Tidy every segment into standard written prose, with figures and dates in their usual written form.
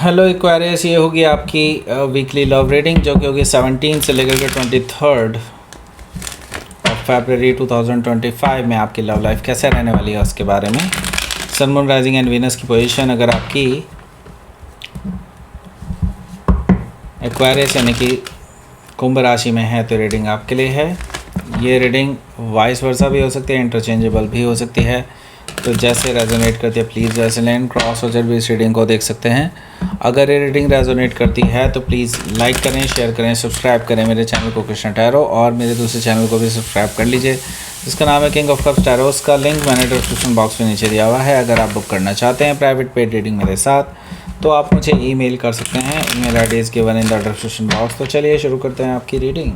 Hello Aquarius, ये होगी आपकी वीकली लव रीडिंग जो कि होगी 17 से लेकर के 23 फरवरी 2025 में आपकी लव लाइफ कैसे रहने वाली है उसके बारे में। Sun moon rising and Venus की पोजीशन अगर आपकी एक्वेरियस यानी कि कुंभ राशि में है तो रीडिंग आपके लिए है। ये रीडिंग वाइस वर्सा भी हो सकती है, इंटरचेंजेबल भी हो सकती है, तो जैसे रेजोनेट करती है प्लीज़ वैसे लें। क्रॉस वजर भी इस रीडिंग को देख सकते हैं। अगर ये रीडिंग रेजोनेट करती है तो प्लीज़ लाइक करें, शेयर करें, सब्सक्राइब करें मेरे चैनल को कृष्ण टैरो, और मेरे दूसरे चैनल को भी सब्सक्राइब कर लीजिए जिसका नाम है किंग ऑफ कप्स टैरो। उसका लिंक मैंने डिस्क्रिप्शन बॉक्स में नीचे दिया हुआ है। अगर आप बुक करना चाहते हैं प्राइवेट पेड रीडिंग मेरे साथ तो आप मुझे ईमेल कर सकते हैं। Email I D is given in the description box. तो चलिए शुरू करते हैं आपकी reading.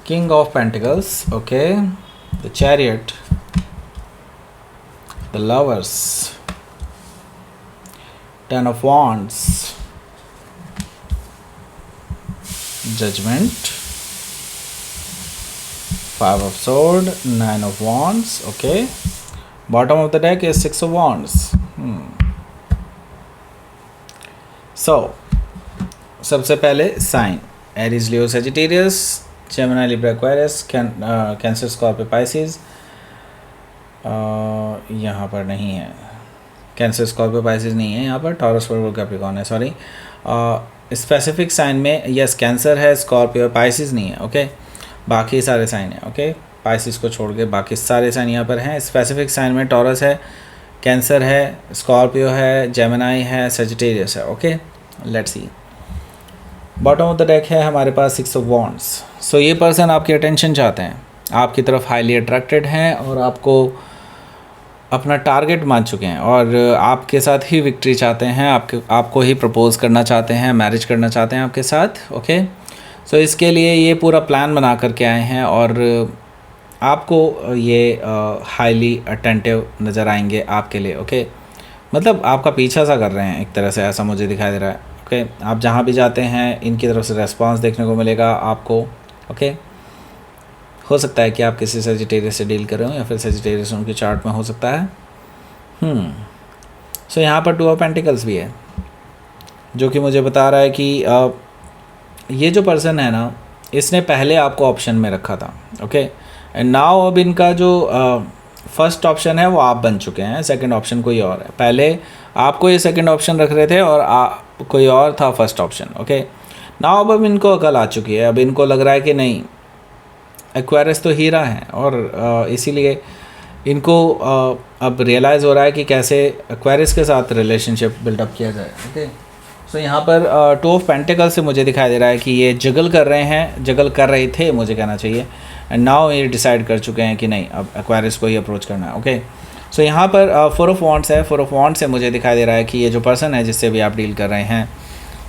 King of Pentacles, okay, the Chariot, the Lovers, Ten of Wands, Judgment, Five of Swords, Nine of Wands, okay. Bottom of the deck is Six of Wands. So, सबसे पहले sign Aries, Leo, Sagittarius, Gemini, Libra, Aquarius, Cancer, Scorpio, Pisces. यहाँ पर नहीं है cancer, Scorpio, Pisces नहीं है यहाँ पर। टॉरस, वर्गो, कैप्रिकॉर्न है, सॉरी। स्पेसिफिक साइन में यस कैंसर है, स्कॉर्पियो, पाइसिस नहीं है, ओके। बाकी सारे साइन है, ओके। पाइसिस को छोड़ के बाकी सारे साइन यहाँ पर हैं। स्पेसिफिक साइन में टॉरस है, कैंसर है, स्कॉर्पियो है, जेमिनी है, सेजिटेरियस है, okay. Let's see. Bottom of the deck है हमारे पास सिक्स ऑफ वॉन्ड्स। सो ये पर्सन आपकी अटेंशन चाहते हैं, आपकी तरफ हाईली अट्रैक्टेड हैं और आपको अपना टारगेट मान चुके हैं और आपके साथ ही विक्ट्री चाहते हैं, आपको ही प्रपोज करना चाहते हैं, मैरिज करना चाहते हैं आपके साथ, ओके। सो इसके लिए ये पूरा प्लान बना करके आए हैं और आपको ये हाईली अटेंटिव नज़र आएंगे आपके लिए, ओके। मतलब आपका पीछा सा कर रहे हैं एक तरह से, ऐसा मुझे दिखाई दे रहा है, ओके। आप जहाँ भी जाते हैं इनकी तरफ से रेस्पॉन्स देखने को मिलेगा आपको, ओके। हो सकता है कि आप किसी सेजिटेरियस से डील कर रहे हो या फिर सेजिटेरियस उनके चार्ट में हो सकता है। सो यहाँ पर टू ऑफ पेंटिकल्स भी है जो कि मुझे बता रहा है कि ये जो पर्सन है ना, इसने पहले आपको ऑप्शन में रखा था, ओके। एंड नाउ अब इनका जो फर्स्ट ऑप्शन है वो आप बन चुके हैं, सेकंड ऑप्शन कोई और है। पहले आपको ये सेकंड ऑप्शन रख रहे थे और कोई और था फर्स्ट ऑप्शन, ओके। नाउ अब इनको अकल आ चुकी है, अब इनको लग रहा है कि नहीं, एक्वेरियस तो हीरा है और इसीलिए इनको अब रियलाइज़ हो रहा है कि कैसे एक्वेरियस के साथ रिलेशनशिप बिल्डअप किया जाए, ओके। सो यहाँ पर टू ऑफ पेंटिकल से मुझे दिखाई दे रहा है कि ये जगल कर रहे थे मुझे कहना चाहिए। एंड नाउ ये डिसाइड कर चुके हैं कि नहीं, अब एक्वेरियस को ही अप्रोच करना है, ओके। सो यहाँ पर फोर ऑफ वॉन्ड्स है। फोर ऑफ वॉन्ड्स से मुझे दिखाई दे रहा है कि ये जो पर्सन है जिससे भी आप डील कर रहे हैं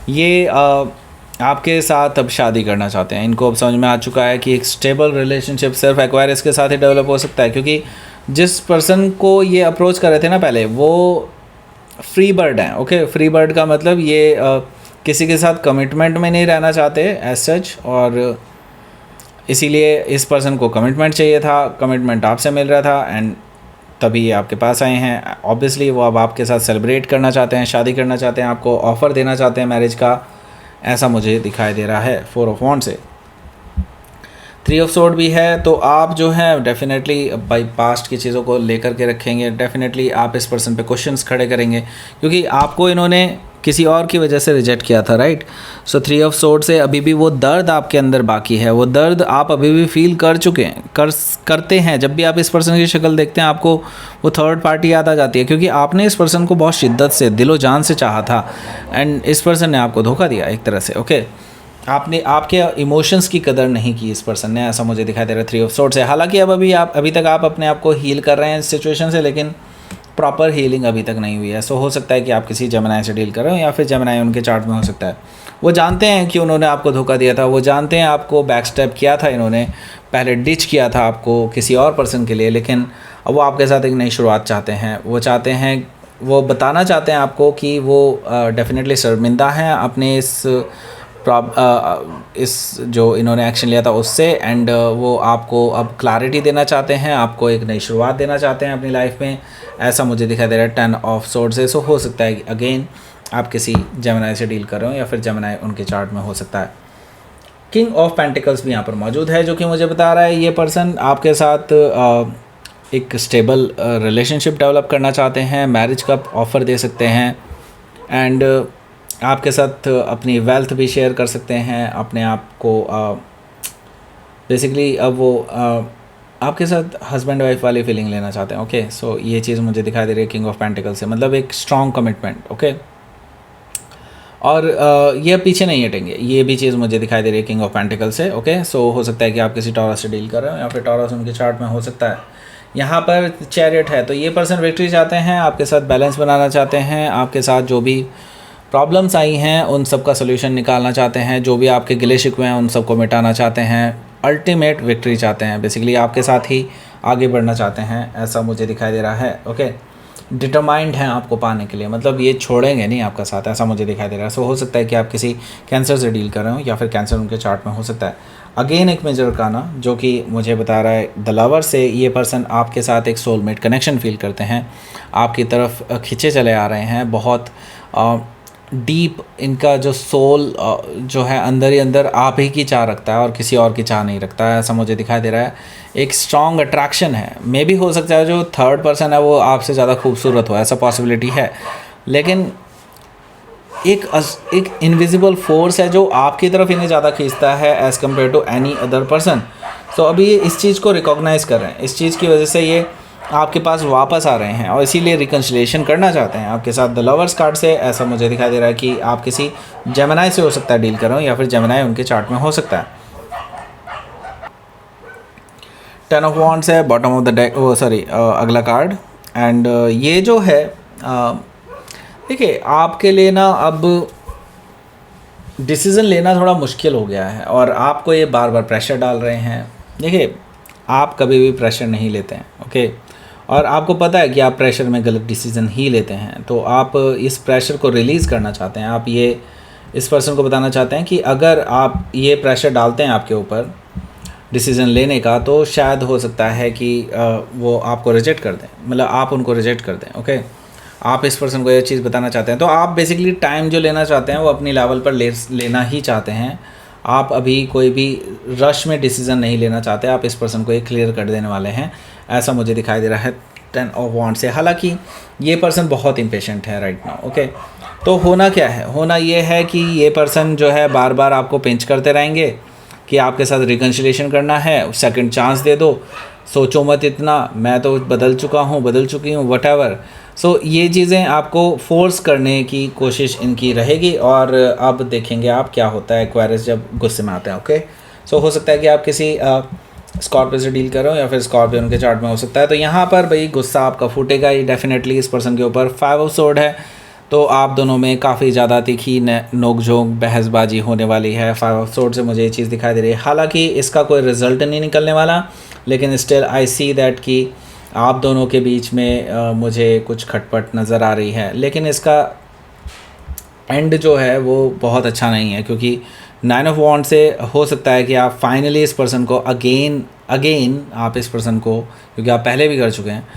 ये आपके साथ अब शादी करना चाहते हैं। इनको अब समझ में आ चुका है कि एक स्टेबल रिलेशनशिप सिर्फ एक्वेरियस के साथ ही डेवलप हो सकता है, क्योंकि जिस पर्सन को ये अप्रोच कर रहे थे ना पहले, वो फ्री बर्ड हैं, ओके। फ्री बर्ड का मतलब ये किसी के साथ कमिटमेंट में नहीं रहना चाहते एज सच, और इसीलिए इस पर्सन को कमिटमेंट चाहिए था, कमिटमेंट आपसे मिल रहा था एंड तभी ये आपके पास आए हैं। ऑब्वियसली वो अब आपके साथ सेलिब्रेट करना चाहते हैं, शादी करना चाहते हैं, आपको ऑफ़र देना चाहते हैं मैरिज का, ऐसा मुझे दिखाई दे रहा है फोर ऑफ वॉन्ड से। थ्री ऑफ सोर्ड भी है, तो आप जो है डेफिनेटली बाई पास्ट की चीज़ों को लेकर के रखेंगे। डेफिनेटली आप इस पर्सन पे क्वेश्चंस खड़े करेंगे क्योंकि आपको इन्होंने किसी और की वजह से रिजेक्ट किया था, right. So three of sword से अभी भी वो दर्द आपके अंदर बाकी है, वो दर्द आप अभी भी फील कर चुके हैं, करते हैं। जब भी आप इस पर्सन की शक्ल देखते हैं आपको वो थर्ड पार्टी याद आ जाती है, क्योंकि आपने इस पर्सन को बहुत शिद्दत से, दिलो जान से चाहा था एंड इस पर्सन ने आपको धोखा दिया एक तरह से, ओके। आपने आपके इमोशंस की कदर नहीं की इस पर्सन ने, ऐसा मुझे दिखाई दे रहा है थ्री ऑफ सोर्ड से। हालांकि अब अभी तक आप अपने आप को हील कर रहे हैं इस सिचुएशन से, लेकिन प्रॉपर हीलिंग अभी तक नहीं हुई है। सो हो सकता है कि आप किसी जेमिनी से डील कर रहे हो या फिर जेमिनी उनके चार्ट में हो सकता है। वो जानते हैं कि उन्होंने आपको धोखा दिया था, वो जानते हैं आपको बैक स्टेप किया था, इन्होंने पहले डिच किया था आपको किसी और पर्सन के लिए, लेकिन अब वो आपके साथ एक नई शुरुआत चाहते हैं। वो बताना चाहते हैं आपको कि वो डेफिनेटली शर्मिंदा हैं अपने इस इस जो इन्होंने एक्शन लिया था उससे, एंड वो आपको अब क्लैरिटी देना चाहते हैं, आपको एक नई शुरुआत देना चाहते हैं अपनी लाइफ में, ऐसा मुझे दिखाई दे रहा है 10 ऑफ सोर्ड्स से। सो हो सकता है अगेन आप किसी जेमिनी से डील कर रहे हो, या फिर जेमिनी उनके चार्ट में हो सकता है। किंग ऑफ पेंटिकल्स भी यहाँ पर मौजूद है, जो कि मुझे बता रहा है ये पर्सन आपके साथ एक स्टेबल रिलेशनशिप डेवलप करना चाहते हैं, मैरिज का ऑफ़र दे सकते हैं, एंड आपके साथ अपनी वेल्थ भी शेयर कर सकते हैं, अपने आप को बेसिकली अब वो आपके साथ हस्बैंड वाइफ वाली फीलिंग लेना चाहते हैं। ओके, सो ये चीज़ मुझे दिखाई दे रही है किंग ऑफ पेंटिकल से, मतलब एक स्ट्रॉन्ग कमिटमेंट। ओके, और ये पीछे नहीं हटेंगे, ये भी चीज़ मुझे दिखाई दे रही है किंग ऑफ पेंटिकल से। ओके, सो हो सकता है कि आप किसी टॉरस से डील कर रहे हो, या फिर टॉरस उनके चार्ट में हो सकता है। यहाँ पर चैरियट है, तो ये पर्सन विक्ट्री चाहते हैं, आपके साथ बैलेंस बनाना चाहते हैं, आपके साथ जो भी प्रॉब्लम्स आई हैं उन सब का सोल्यूशन निकालना चाहते हैं, जो भी आपके गिले शिकवे हैं उन सबको मिटाना चाहते हैं, अल्टीमेट विक्ट्री चाहते हैं, बेसिकली आपके साथ ही आगे बढ़ना चाहते हैं, ऐसा मुझे दिखाई दे रहा है। ओके, डिटरमाइंड हैं आपको पाने के लिए, मतलब ये छोड़ेंगे नहीं आपका साथ, ऐसा मुझे दिखाई दे रहा है। सो हो सकता है कि आप किसी कैंसर से डील कर रहे हो, या फिर कैंसर उनके चार्ट में हो सकता है। अगेन एक मेजर अरकाना जो कि मुझे बता रहा है द लवर से, ये पर्सन आपके साथ एक सोलमेट कनेक्शन फील करते हैं, आपकी तरफ खिंचे चले आ रहे हैं, बहुत डीप इनका जो सोल जो है अंदर ही अंदर आप ही की चाह रखता है और किसी और की चाह नहीं रखता है, ऐसा मुझे दिखाई दे रहा है। एक स्ट्रॉन्ग अट्रैक्शन है, मे भी हो सकता है जो थर्ड पर्सन है वो आपसे ज़्यादा खूबसूरत हो, ऐसा पॉसिबिलिटी है, लेकिन एक इनविजिबल फोर्स है जो आपकी तरफ इन्हें ज़्यादा खींचता है as compare to any other person. So अभी ये इस चीज़ को रिकॉग्नाइज़ कर रहे हैं, इस चीज़ की वजह से ये आपके पास वापस आ रहे हैं और इसीलिए रिकन्सिलिएशन करना चाहते हैं आपके साथ द लवर्स कार्ड से। ऐसा मुझे दिखाई दे रहा है कि आप किसी जेमिनी से हो सकता है डील कर रहे हो, या फिर जेमिनी उनके चार्ट में हो सकता है। 10 ऑफ वॉन्ड्स है बॉटम ऑफ द डेक, वो सॉरी अगला कार्ड, एंड ये जो है देखिए आपके लिए ना अब डिसीज़न लेना थोड़ा मुश्किल हो गया है, और आपको ये बार बार प्रेशर डाल रहे हैं। देखिए आप कभी भी प्रेशर नहीं लेते हैं, ओके, और आपको पता है कि आप प्रेशर में गलत डिसीज़न ही लेते हैं, तो आप इस प्रेशर को रिलीज़ करना चाहते हैं। आप ये इस पर्सन को बताना चाहते हैं कि अगर आप ये प्रेशर डालते हैं आपके ऊपर डिसीज़न लेने का, तो शायद हो सकता है कि वो आपको रिजेक्ट कर दें, मतलब आप उनको रिजेक्ट कर दें। ओके, आप इस पर्सन को ये चीज़ बताना चाहते हैं, तो आप बेसिकली टाइम जो लेना चाहते हैं वो अपनी लेवल पर लेना ही चाहते हैं। आप अभी कोई भी रश में डिसीज़न नहीं लेना चाहते, आप इस पर्सन को ये क्लियर कर देने वाले हैं, ऐसा मुझे दिखाई दे रहा है 10 ऑफ वॉन्ड से। हालांकि ये पर्सन बहुत इम्पेशेंट है राइट नाउ। ओके, तो होना क्या है, होना ये है कि ये पर्सन जो है बार बार आपको पिंच करते रहेंगे कि आपके साथ रिकन्सिलिएशन करना है, सेकंड चांस दे दो, सोचो मत इतना, मैं तो बदल चुका हूँ, बदल चुकी हूँ, व्हाटएवर। सो ये चीज़ें आपको फोर्स करने की कोशिश इनकी रहेगी, और अब देखेंगे आप क्या होता है एक्वायरस जब गुस्से में आते हैं। ओके, सो हो सकता है कि आप किसी स्कॉर्पियो से डील कर रहे हो, या फिर स्कॉर्पियो उनके चार्ट में हो सकता है, तो यहाँ पर भाई गुस्सा आपका फूटेगा ही डेफिनेटली इस पर्सन के ऊपर। 5 ऑफ सोर्ड है, तो आप दोनों में काफ़ी ज़्यादा तीखी नोक-झोंक बहसबाजी होने वाली है। 5 ऑफ सोर्ड से मुझे ये चीज़ दिखाई दे रही है। हालांकि इसका कोई रिजल्ट नहीं निकलने वाला, लेकिन स्टिल आई सी दैट कि आप दोनों के बीच में मुझे कुछ खटपट नज़र आ रही है, लेकिन इसका एंड जो है वो बहुत अच्छा नहीं है, क्योंकि 9 ऑफ वॉन्ड से हो सकता है कि आप फाइनली इस पर्सन को अगेन आप इस पर्सन को, क्योंकि आप पहले भी कर चुके हैं,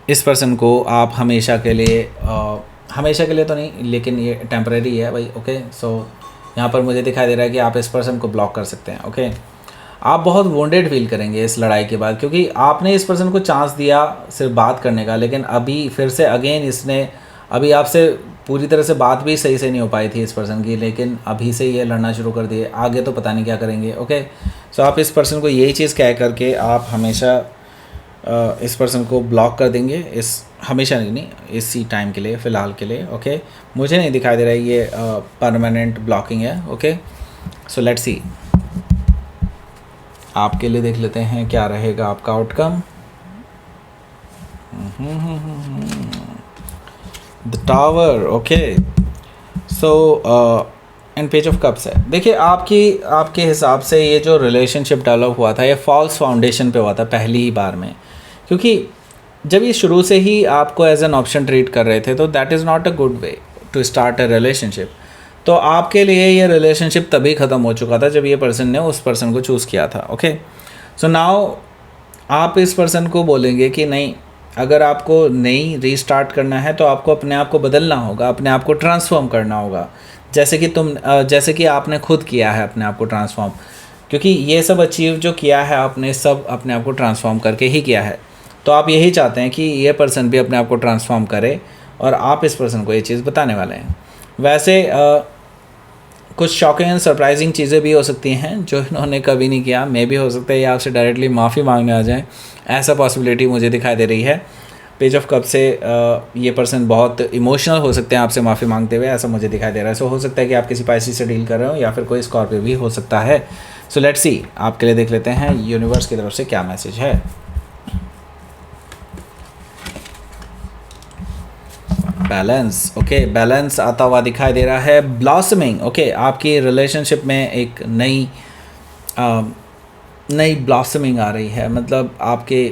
इस पर्सन को आप हमेशा के लिए तो नहीं, लेकिन ये टेम्परेरी है भाई। ओके, सो यहाँ पर मुझे दिखाई दे रहा है कि आप इस पर्सन को ब्लॉक कर सकते हैं। ओके, आप बहुत वोंडेड फील करेंगे इस लड़ाई के बाद, क्योंकि आपने इस पर्सन को चांस दिया सिर्फ बात करने का, लेकिन अभी फिर से अगेन इसने अभी आपसे पूरी तरह से बात भी सही से नहीं हो पाई थी इस पर्सन की, लेकिन अभी से ये लड़ना शुरू कर दिए, आगे तो पता नहीं क्या करेंगे। ओके, सो आप इस पर्सन को यही चीज़ कह करके आप हमेशा इस पर्सन को ब्लॉक कर देंगे, इस हमेशा नहीं, इसी टाइम के लिए, फ़िलहाल के लिए। ओके, मुझे नहीं दिखाई दे रहा है ये परमानेंट ब्लॉकिंग है। ओके, सो लेट्स सी, आपके लिए देख लेते हैं क्या रहेगा आपका outcome. The tower. Okay, so and page of cups है। देखिए आपके हिसाब से ये जो रिलेशनशिप डेवलप हुआ था ये फॉल्स फाउंडेशन पे हुआ था पहली ही बार में, क्योंकि जब ये शुरू से ही आपको एज एन ऑप्शन ट्रीट कर रहे थे, तो that is not a good way to start a relationship. तो आपके लिए ये रिलेशनशिप तभी ख़त्म हो चुका था जब ये पर्सन ने उस पर्सन को चूज़ किया था। ओके, सो नाउ आप इस पर्सन को बोलेंगे कि नहीं, अगर आपको नहीं रीस्टार्ट करना है तो आपको अपने आप को बदलना होगा, अपने आप को ट्रांसफॉर्म करना होगा, जैसे कि आपने खुद किया है अपने आप को ट्रांसफॉर्म, क्योंकि ये सब अचीव जो किया है आपने, सब अपने आप को ट्रांसफॉर्म करके ही किया है। तो आप यही चाहते हैं कि ये पर्सन भी अपने आप को ट्रांसफॉर्म करे और आप इस पर्सन को ये चीज़ बताने वाले हैं। वैसे कुछ शॉकिंग एंड सरप्राइजिंग चीज़ें भी हो सकती हैं जो इन्होंने कभी नहीं किया। मे भी हो सकता है ये आपसे डायरेक्टली माफ़ी मांगने आ जाए, ऐसा पॉसिबिलिटी मुझे दिखाई दे रही है। पेज ऑफ कप से ये पर्सन बहुत इमोशनल हो सकते हैं आपसे माफ़ी मांगते हुए, ऐसा मुझे दिखाई दे रहा है। सो हो सकता है कि आप किसी पाइसेस से डील कर रहे हो या फिर कोई स्कॉर्पियो भी हो सकता है। सो लेट्स सी, आपके लिए देख लेते हैं यूनिवर्स की तरफ से क्या मैसेज है। बैलेंस, ओके, बैलेंस आता हुआ दिखाई दे रहा है। ब्लॉसमिंग, ओके, आपकी रिलेशनशिप में एक नई ब्लॉसमिंग आ रही है, मतलब आपके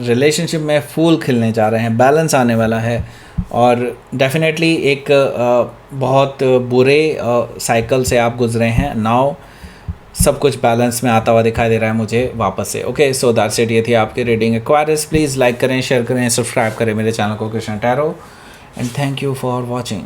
रिलेशनशिप में फूल खिलने जा रहे हैं, बैलेंस आने वाला है। और डेफिनेटली एक बहुत बुरे साइकिल से आप गुजरे हैं, नाउ सब कुछ बैलेंस में आता हुआ दिखाई दे रहा है मुझे वापस से। ओके, सो दैट्स इट, ये थी आपकी रीडिंग एक्वायरियस। प्लीज़ लाइक करें, शेयर करें, सब्सक्राइब करें मेरे चैनल को Krishna tarot, and thank you for watching.